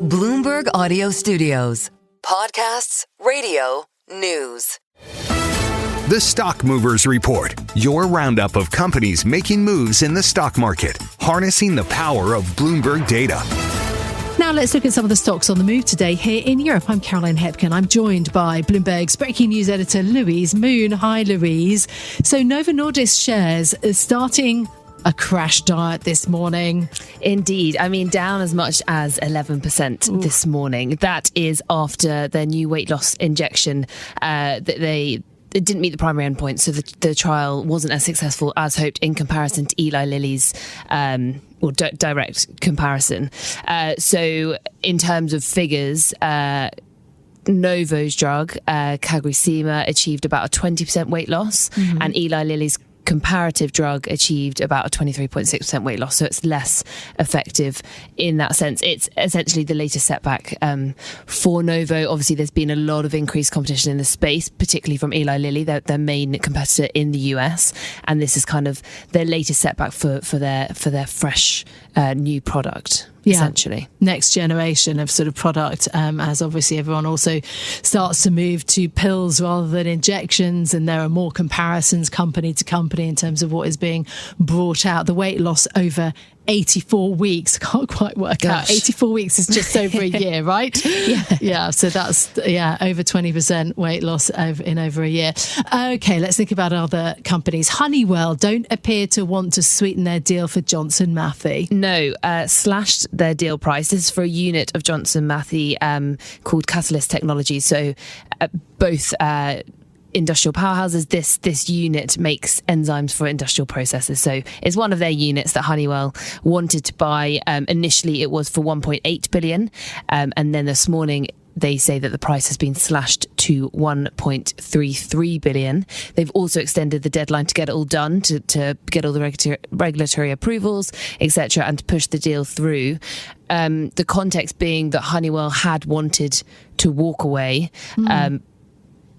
Bloomberg Audio Studios. Podcasts, radio, news. The Stock Movers Report, your roundup of companies making moves in the stock market, harnessing the power of Bloomberg data. Now let's look at some of the stocks on the move today here in Europe. I'm Caroline Hepkin. I'm joined by Bloomberg's breaking news editor Louise Moon. Hi, Louise. So Novo Nordisk shares are starting a crash diet this morning. Indeed. I mean, down as much as 11% this morning. That is after their new weight loss injection that it didn't meet the primary endpoint, so the trial wasn't as successful as hoped in comparison to Eli Lilly's direct comparison. So in terms of figures, Novo's drug, Cagrisema, achieved about a 20% weight loss, and Eli Lilly's comparative drug achieved about a 23.6% weight loss, so it's less effective in that sense. It's essentially the latest setback for Novo. Obviously, there's been a lot of increased competition in the space, particularly from Eli Lilly, their main competitor in the US, and this is kind of their latest setback for their fresh new product. Yeah. Essentially, next generation of sort of product, as obviously everyone also starts to move to pills rather than injections, and there are more comparisons company to company in terms of what is being brought out. The weight loss over 84 weeks, can't quite work out. 84 weeks is just over a year, right? Yeah. So that's over 20% weight loss in over a year. Okay, let's think about other companies. Honeywell don't appear to want to sweeten their deal for Johnson Matthey. No, slashed their deal price. This is for a unit of Johnson Matthey called Catalyst Technologies. So both industrial powerhouses. This unit makes enzymes for industrial processes. So it's one of their units that Honeywell wanted to buy. Initially, it was for 1.8 billion. And then this morning, they say that the price has been slashed to 1.33 billion. They've also extended the deadline to get it all done, to get all the regulatory approvals, etc., and to push the deal through. The context being that Honeywell had wanted to walk away,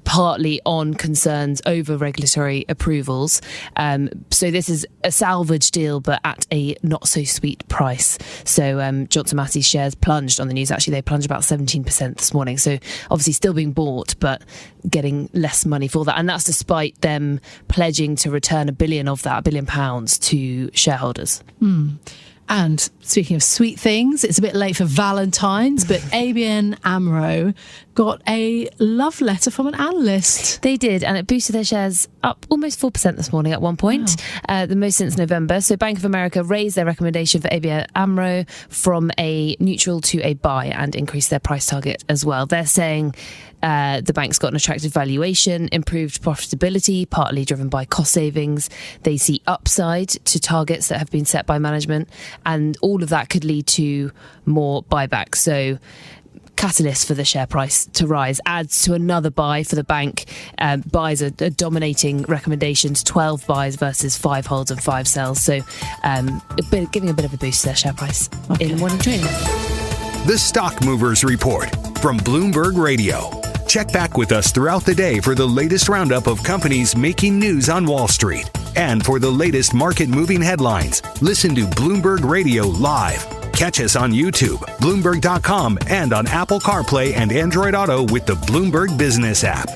partly on concerns over regulatory approvals. So this is a salvage deal, but at a not so sweet price. So Johnson Matthey's shares plunged on the news. Actually, they plunged about 17% this morning. So obviously still being bought, but getting less money for that. And that's despite them pledging to return £1 billion of that, £1 billion to shareholders. And speaking of sweet things, it's a bit late for Valentine's, but ABN Amro got a love letter from an analyst. They did, and it boosted their shares up almost 4% this morning at one point, the most since November. So Bank of America raised their recommendation for ABN Amro from a neutral to a buy and increased their price target as well. They're saying the bank's got an attractive valuation, improved profitability, partly driven by cost savings. They see upside to targets that have been set by management, and all of that could lead to more buybacks. So catalyst for the share price to rise, adds to another buy for the bank. Buys are dominating recommendations, 12 buys versus 5 holds and 5 sells. So giving a bit of a boost to their share price in the morning trading. The Stock Movers Report from Bloomberg Radio. Check back with us throughout the day for the latest roundup of companies making news on Wall Street. And for the latest market-moving headlines, listen to Bloomberg Radio live. Catch us on YouTube, Bloomberg.com, and on Apple CarPlay and Android Auto with the Bloomberg Business app.